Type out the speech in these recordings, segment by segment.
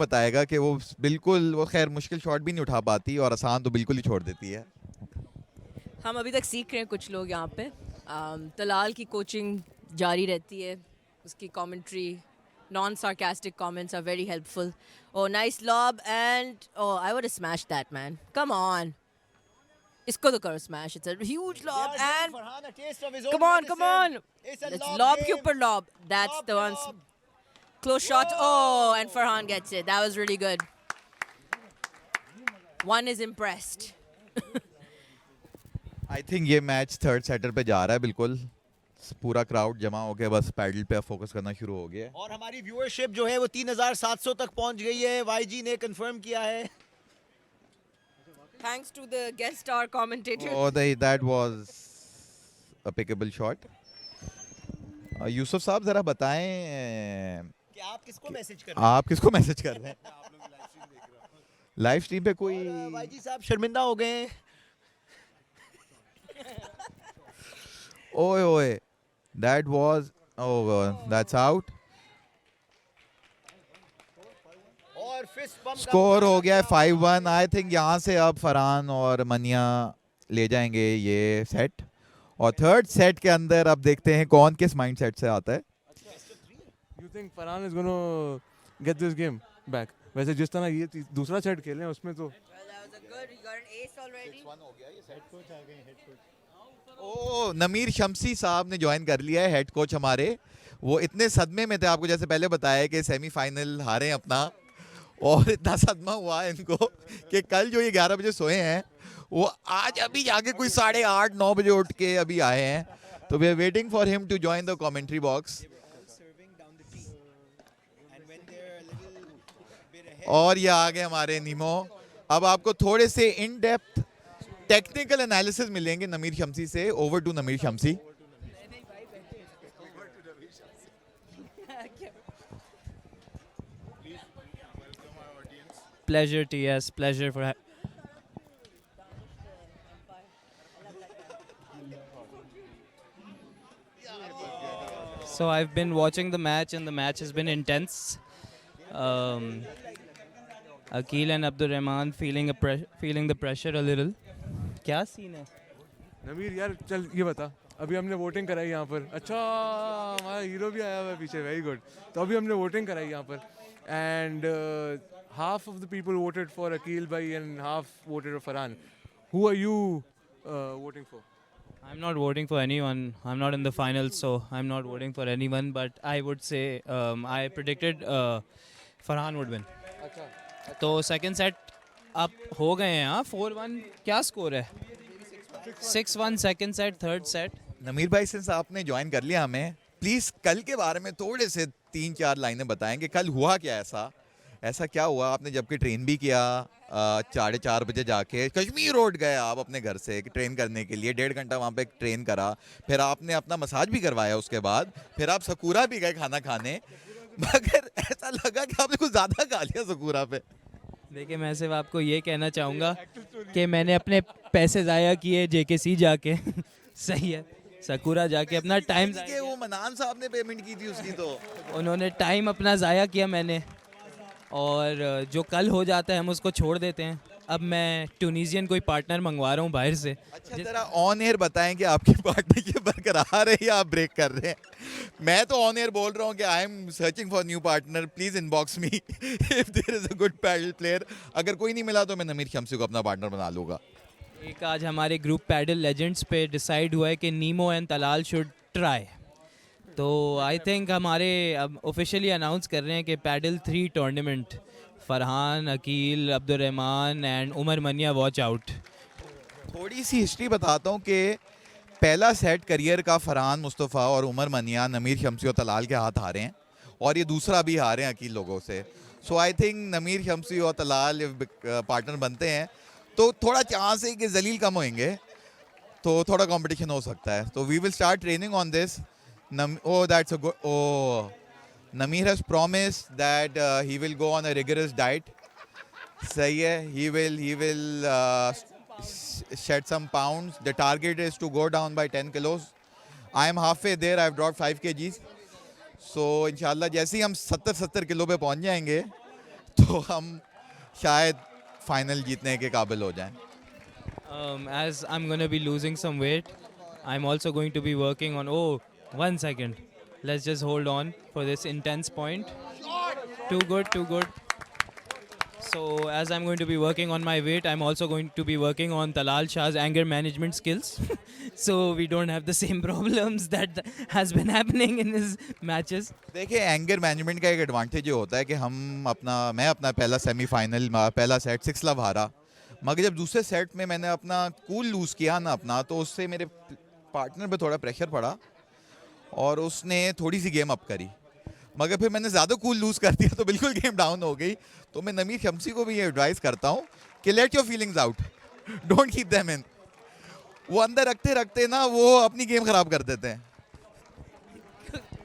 बताएगा कि वो बिल्कुल वो खैर मुश्किल शॉट भी नहीं उठा पाती और आसान तो बिल्कुल ही छोड़ देती है। हम अभी तक सीख रहे हैं कुछ लोग यहाँ पे। तलाल की कोचिंग जारी रहती है, उसकी commentary, non sarcastic comments are very helpful. Oh, nice lob and oh, I would have smashed that, man. Come on. इसको तो करो smash. It's a huge lob and Farhan a taste of his own come on, come medicine. on. It's a Let's lob lob game. Cooper lob. That's Lob the one. lob. Close shot. Oh, and Farhan gets it. That was really good. One is impressed. I think ये match third shutter पे जा रहा है बिल्कुल। पूरा crowd जमा हो गया, बस पैडल पे फोकस करना शुरू हो गया। और हमारी व्यूअरशिप जो है वो 3700 तक पहुंच गई है, YG ने कंफर्म किया है। Thanks to the guest star commentator. Oh, that was a pickable shot. Yusuf साहब जरा बताएं कि आप किसको मैसेज कर रहे हैं? आप किसको मैसेज कर रहे हैं? लाइव स्ट्रीम पे कोई YG साहब शर्मिंदा हो गए हैं। ओए ओए दैट वाज दैट्स आउट। और फिस्ट पंप का स्कोर हो गया है 5-1। आई थिंक यहाँ से अब फरहान और मनिया ले जाएंगे ये सेट, और थर्ड सेट के अंदर अब देखते हैं कौन किस माइंडसेट से आता है। You think Farhan is going to get this game back? वैसे जिस तरह ये दूसरा सेट खेले हैं उसमें तो Well, that was a good. You got an ace already. ओ नमीर शमसी साहब ने ज्वाइन कर लिया है, हेड कोच हमारे। वो इतने सदमे में थे, आपको जैसे पहले बताया कि सेमीफाइनल हारे अपना, और इतना सदमा हुआ है इनको कि कल जो ये 11 बजे सोए हैं वो आज अभी जाके कोई 8:30-9 बजे उठ के अभी आए हैं। तो we are waiting for him to join the commentary box. और ये आ गए हमारे नीमो। अब आपको थोड़े से इन डेप्थ टेक्निकल एनालिसिस मिलेंगे नमीर शमसी से। ओवर टू नमीर शमसी। Pleasure, TS. Pleasure for. So I've been watching the match, and the match has been intense. Akil and Abdur Rahman feeling the pressure a little. क्या scene है? नमीर यार चल ये बता, अभी हमने वोटिंग कराई यहाँ पर। अच्छा हमारा हीरो भी आया हुआ है पीछे, वेरी गुड। तो अभी हमने वोटिंग कराई यहाँ पर, and half of the people voted for Akil bhai and half voted for Farhan. Who are you voting for? I'm not voting for anyone. I'm not in the finals, so I'm not voting for anyone. But I would say I predicted Farhan would win. तो second set अब हो गए हैं। हाँ 4-1 क्या score है? 6-1 second set, third set. नमीर भाई सिंस आपने ज्वाइन कर लिया हमें, प्लीज कल के बारे में थोड़े से 3-4 लाइनें बताएंगे। कल हुआ क्या ऐसा क्या हुआ? आपने जबकि ट्रेन भी किया 4:30 बजे जाके कश्मीर रोड गए आप अपने घर से ट्रेन करने के लिए, 1.5 घंटा वहाँ पे ट्रेन करा, फिर आपने अपना मसाज भी करवाया, उसके बाद फिर आप सकूरा भी गए खाना खाने, मगर ऐसा लगा कि आपने कुछ ज़्यादा खा लिया सकूरा पे। देखिए मैं सिर्फ आपको ये कहना चाहूँगा कि मैंने अपने पैसे ज़ाया किए JKC जाके सही है, सकूरा जाके अपना टाइम, वो मनान साहब ने पेमेंट की थी उसकी, तो उन्होंने टाइम अपना ज़ाया किया मैंने, और जो कल हो जाता है हम उसको छोड़ देते हैं। अब मैं ट्यूनीशियन कोई पार्टनर मंगवा रहा हूँ बाहर से। अच्छा जरा ऑन एयर बताएं कि आपकी पार्टनरशिप बरकरार है या आप ब्रेक कर रहे हैं? मैं तो ऑन एयर बोल रहा हूँ कि I am searching for new partner, please inbox me if there is a good padel player. अगर कोई नहीं मिला तो मैं नमीर शमसी को अपना पार्टनर बना लूँगा। एक आज हमारे ग्रुप पैडल लेजेंड्स पे डिसाइड हुआ है कि नीमो एंड तलाल शुड ट्राई। तो आई थिंक हमारे अब ऑफिशियली अनाउंस कर रहे हैं कि padel 3 tournament, Farhan, Aqeel, Abdul Rahman and Umar Maniya watch out. थोड़ी सी हिस्ट्री बताता हूँ कि पहला सेट करियर का फरहान मुस्तफ़ा और उमर मनिया नमीर शमसी और तलाल के हाथ हारे हैं, और ये दूसरा भी हारे हैं अकील लोगों से। सो आई थिंक नमीर शमसी और तलाल पार्टनर बनते हैं तो थोड़ा चांस है कि जलील कम होंगे, तो थोड़ा कंपटीशन हो सकता है। तो we will start training on this. Oh, that's a good. Oh, Nameer has promised that he will go on a rigorous diet. सही है, he will shed some pounds. The target is to go down by 10 kilos. I am halfway there. I've dropped 5 kgs. So इंशाल्लाह जैसे ही हम 70 kilo पे पहुंच जाएंगे तो हम शायद फाइनल जीतने के काबिल हो जाएं. As I'm going to be losing some weight, I'm also going to be working on. Oh, 1 second. Let's just hold on for this intense point. Too good, too good. So, as I'm going to be working on my weight, I'm also going to be working on Talal Shah's anger management skills. So, we don't have the same problems that has been happening in his matches. देखिए anger management का एक advantage ये होता है कि मैं अपना पहला सेमीफाइनल पहला सेट 6 लव हारा, मगर जब दूसरे सेट में मैंने अपना कूल लूज़ किया ना अपना, तो उससे मेरे पार्टनर पे थोड़ा प्रेशर पड़ा और उसने थोड़ी सी गेम अप करी, मगर फिर मैंने ज़्यादा कूल लूज़ कर दिया तो बिल्कुल गेम डाउन हो गई. तो मैं नमीर शम्सी को भी ये एडवाइस करता हूँ कि let your feelings out, don't keep them in. वो अंदर रखते रखते ना वो अपनी गेम ख़राब कर देते हैं.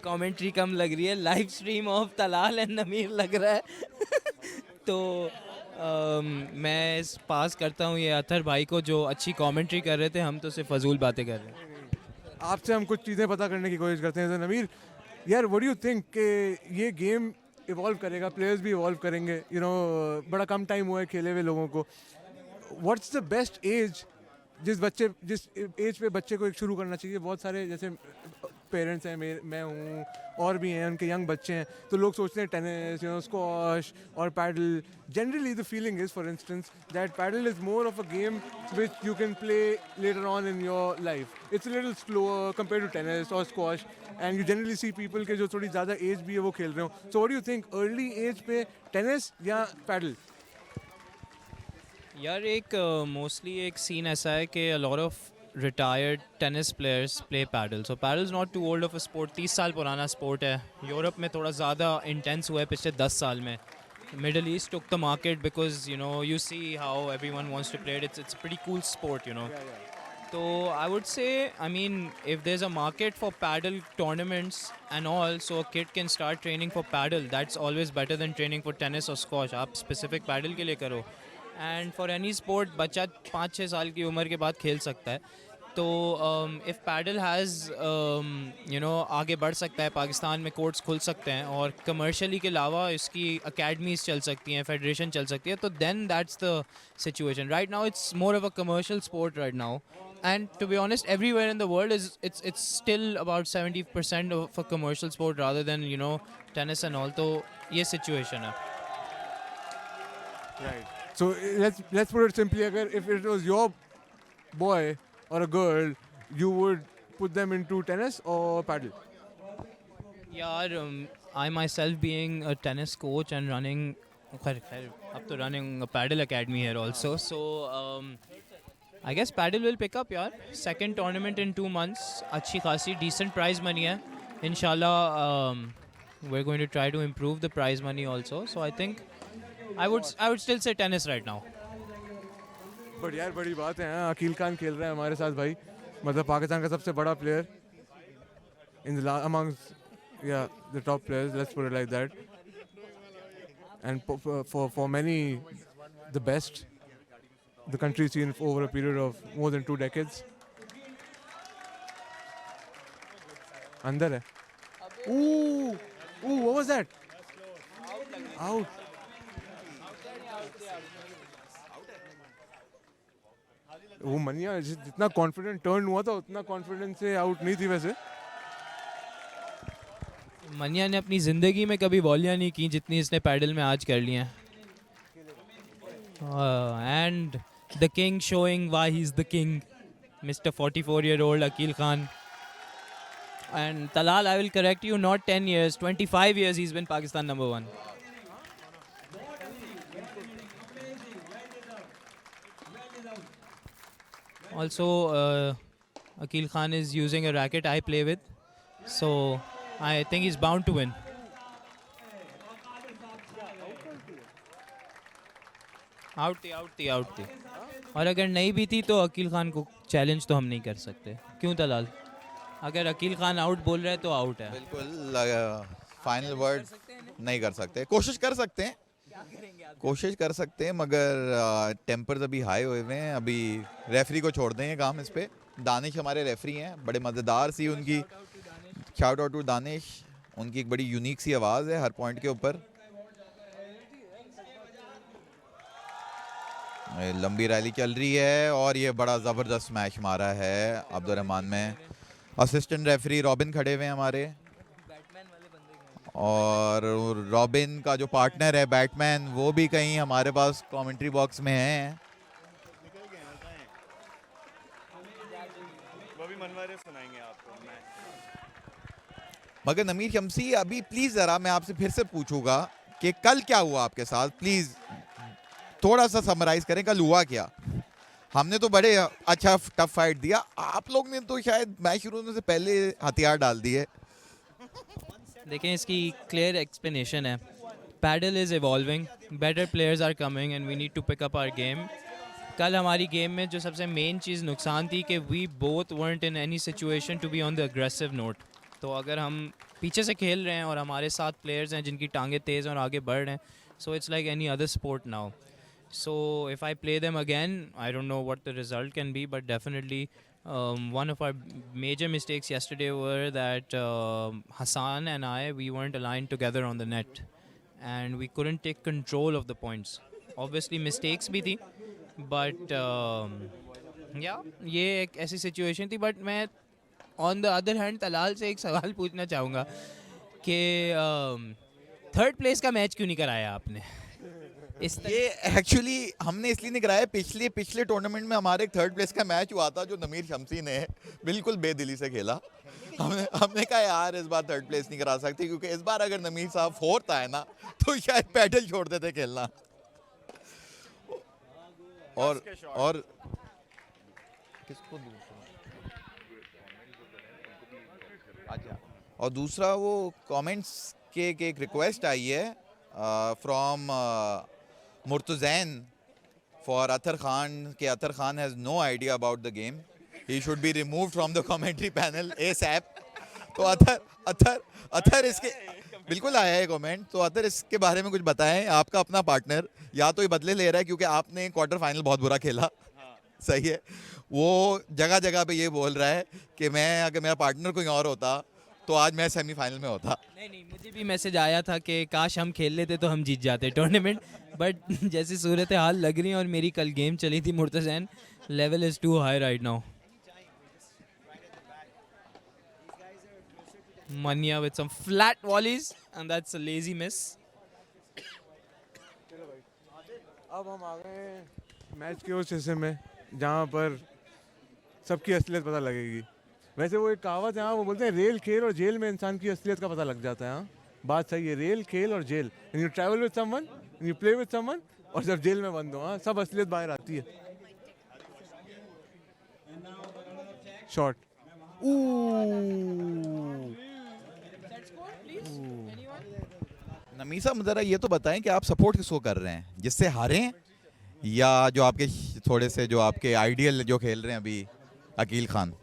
कमेंट्री कम लग रही है, live stream of Talal and नमीर लग रहा है. तो मैं इस पास करता हूँ ये अतर भाई को जो अच्छी कमेंट्री कर रहे थे, हम तो सिर्फ फजूल बातें कर रहे हैं. आपसे हम कुछ चीज़ें पता करने की कोशिश करते हैं. तो नमीर यार, व्हाट डू यू थिंक कि ये गेम इवॉल्व करेगा, प्लेयर्स भी इवॉल्व करेंगे, बड़ा कम टाइम हुआ है खेले हुए लोगों को. व्हाट्स द बेस्ट एज जिस एज पे बच्चे को एक शुरू करना चाहिए? बहुत सारे जैसे पेरेंट्स हैं, मैं हूँ, और भी हैं, उनके यंग बच्चे हैं, तो लोग सोचते हैं टेनिस, स्क्वॉश और pedal. Generally the feeling is, for instance, that paddle is more of a game which you can play later on in your life. It's a little slower compared to tennis or squash, and you generally see people के जो थोड़ी ज़्यादा as भी है वो खेल रहे हो. So what do you think, early age पे tennis या paddle? यार एक मोस्टली एक सीन ऐसा है कि a lot of retired tennis players play paddle. So paddle is not too old of a sport. 30 साल पुराना स्पोर्ट है. यूरोप में थोड़ा ज़्यादा इंटेंस हुआ है पिछले 10 साल में. Middle East took the market because you see how everyone wants to play it. It's a pretty cool sport, So I would say, I mean, if there's a market for paddle tournaments and all, so a kid can start training for paddle. That's always better than training for tennis or squash. आप specific paddle के लिए करो. And for any sport, बच्चा 5-6 साल की उम्र के बाद खेल सकता है. तो if paddle has आगे बढ़ सकता है, पाकिस्तान में कोर्ट्स खुल सकते हैं और कमर्शियली के अलावा इसकी अकेडमीज चल सकती हैं, फेडरेशन चल सकती है, तो then that's the situation. Right now it's more of a commercial sport right now, and to be honest, everywhere in the world it's still about 70% of a commercial sport rather than tennis and all. तो ये situation है. Right. So let's put it simply, if it was your boy or a girl, you would put them into tennis or paddle? यार I myself being a tennis coach and running अब तो running a paddle academy here also, so I guess paddle will pick up यार. Second tournament in 2 months, अच्छी खासी decent prize money है. Inshallah we're going to try to improve the prize money also, so I think I would still say tennis right now. But यार बड़ी बात है, अकील खान खेल रहा है हमारे साथ भाई, मतलब पाकिस्तान का सबसे बड़ा player in the amongst the top players, let's put it like that, and for many the best the country seen over a period of more than 2 decades. अंदर है. Ooh, what was that? Out. वो मनिया जितना confident turn हुआ था उतना confidence से out नहीं थी वैसे. मनिया ने अपनी ज़िंदगी में कभी वॉलियाँ नहीं की जितनी इसने पैडल में आज कर ली हैं. And the king showing why he is the king, Mr. 44-year-old Akil Khan. And Talal, I will correct you, not 10 years, 25 years he's been Pakistan number 1. Also, Akil Khan is using a racket I play with, so I think he's bound to win. Out थी. और अगर नहीं भी थी तो अकील खान को challenge तो हम नहीं कर सकते. क्यों तलाल? अगर अकील खान आउट बोल रहे हैं तो आउट है. बिल्कुल फाइनल वर्ड नहीं कर सकते. कोशिश कर सकते हैं मगर टेम्पर्स अभी हाई हुए हुए हैं. अभी रेफरी को छोड़ दें ये काम इस पे. दानिश हमारे रेफरी हैं, बड़े मज़ेदार सी उनकी, शाउट आउट टू दानिश. उनकी एक बड़ी यूनिक सी आवाज़ है हर पॉइंट के ऊपर. ये लंबी रैली चल रही है और ये बड़ा ज़बरदस्त मैच मारा है अब्दुल रहमान में। असिस्टेंट रेफरी रॉबिन खड़े हुए हैं हमारे, और रॉबिन का जो पार्टनर है बैटमैन वो भी कहीं हमारे पास कमेंट्री बॉक्स में है। वो भी मनवारे सुनाएंगे आपको। मगर नमीर शम्सी, अभी प्लीज जरा मैं आपसे फिर से पूछूंगा कि कल क्या हुआ आपके साथ, प्लीज थोड़ा सा समराइज करें, कल हुआ क्या? हमने तो बड़े अच्छा टफ फाइट दिया, आप लोग ने तो शायद मैच शुरू होने से पहले हथियार डाल दिए। देखें, इसकी क्लियर एक्सप्लेनेशन है। Padel is evolving, better players are coming and we need to pick up our game. कल हमारी गेम में जो सबसे मेन चीज़ नुकसान थी कि we both weren't in any situation to be on the aggressive note. तो अगर हम पीछे से खेल रहे हैं और हमारे साथ प्लेयर्स हैं जिनकी टांगें तेज़ और आगे बढ़ रहे हैं, so it's like any other sport now. So if I play them again, I don't know what the result can be, but definitely one of our major mistakes yesterday were that Hassan and we weren't aligned together on the net, and we couldn't take control of the points. Obviously mistakes भी थी, but yeah, ये एक ऐसी situation थी। But मैं on the other hand Talal से एक सवाल पूछना चाहूँगा कि थर्ड प्लेस का मैच क्यों नहीं कराया आपने? ये एक्चुअली हमने इसलिए नहीं कराया, पिछले टूर्नामेंट में हमारे एक थर्ड प्लेस का मैच हुआ था जो नमीर शम्सी ने बिल्कुल बेदिली से खेला। हमने कहा यार इस बार थर्ड प्लेस नहीं करा सकते, क्योंकि इस बार अगर नमीर साहब फोर्थ आए ना तो शायद पैडल छोड़ देते खेलना। और किसको अच्छा, और दूसरा वो कमेंट्स के एक रिक्वेस्ट आई है from Murtazan for Athar Khan कि Athar Khan has no idea about the game, he should be removed from the commentary panel ASAP। तो अथर इसके बिल्कुल आया है कमेंट, तो अथर इसके बारे में कुछ बताएं। आपका अपना पार्टनर या तो ये बदले ले रहा है क्योंकि आपने क्वार्टर फाइनल बहुत बुरा खेला, सही है, वो जगह जगह पे ये बोल रहा है कि मैं अगर मेरा पार्टनर कोई और होता तो आज मैं सेमीफाइनल में होता। नहीं, मुझे भी मैसेज आया था कि काश हम खेल लेते तो हम जीत जाते टूर्नामेंट, बट जैसी सूरत हाल लग रही है और मेरी कल गेम चली थी Murtazain, level is too high right now. Mania with some flat volleys and that's a lazy miss। अब हम आ गए मैच के उस हिस्से में जहाँ पर सबकी असलियत पता लगेगी। वैसे वो एक कहावत है, हाँ, वो बोलते हैं रेल खेल और जेल में इंसान की असलियत का पता लग जाता है। हाँ, बात सही है, रेल खेल और jail, you travel with someone, you play with someone, और जब जेल में बंद हो, हाँ, सब असलियत बाहर आती है। शॉट, नमीसा ज़रा ये तो बताएं कि आप सपोर्ट किसको कर रहे हैं, जिससे हारें या जो आपके थोड़े से जो आपके आइडियल जो खेल रहे हैं अभी अकील खान?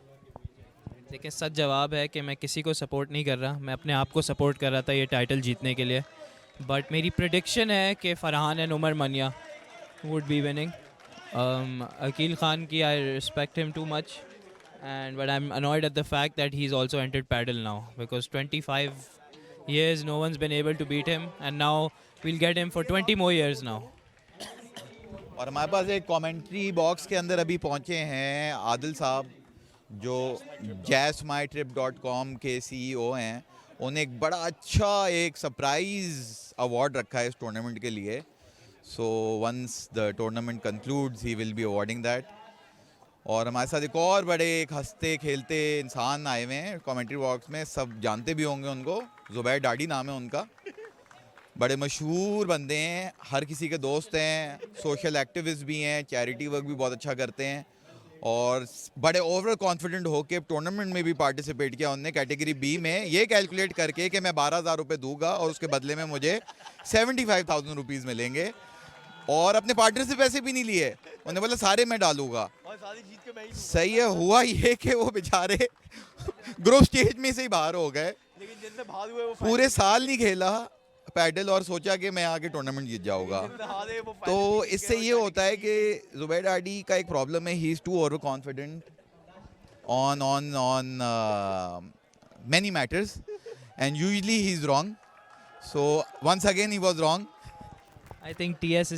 देखिए, सच जवाब है कि मैं किसी को सपोर्ट नहीं कर रहा, मैं अपने आप को सपोर्ट कर रहा था ये टाइटल जीतने के लिए। बट मेरी प्रेडिक्शन है कि Farhan and Umar Mania would be winning. Aqeel Khan की I respect him too much, and but I'm annoyed at the fact that he's also entered paddle now, because 25 years no one's been able to beat him, and now we'll get him for 20 more years now। और हमारे पास एक commentary box के अंदर अभी पहुंचे हैं आदिल साहब, जो jazzmytrip.com के CEO हैं। उन्हें एक बड़ा अच्छा एक सरप्राइज अवार्ड रखा है इस टूर्नामेंट के लिए, so once the tournament concludes he will be awarding that. और हमारे साथ एक और बड़े एक हंसते खेलते इंसान आए हुए हैं कमेंट्री बॉक्स में, सब जानते भी होंगे उनको, ज़ुबैर डाडी नाम है उनका, बड़े मशहूर बंदे हैं, हर किसी के दोस्त हैं, सोशल एक्टिविस्ट भी हैं, चैरिटी वर्क भी बहुत अच्छा करते हैं, और बड़े ओवर कॉन्फिडेंट होके टूर्नामेंट में भी पार्टिसिपेट किया उनने कैटेगरी बी में, ये कैलकुलेट करके कि मैं 12,000 रुपये दूंगा और उसके बदले में मुझे 75,000 रुपीज़ मिलेंगे, और अपने पार्टनर से पैसे भी नहीं लिए, उन्होंने बोला सारे मैं डालूंगा। सही है, हुआ ये कि वो बेचारे ग्रुप स्टेज में से ही बाहर हो गए, लेकिन जिनसे भाग हुए वो पूरे साल नहीं खेला पैडल और सोचा कि मैं आगे टूर्नामेंट जीत जाऊंगा। तो इससे ये होता है कि ज़ुबैर डाडी का एक प्रॉब्लम है, he is too over confident on many matters and usually he is wrong, so once again he was wrong। I think TS is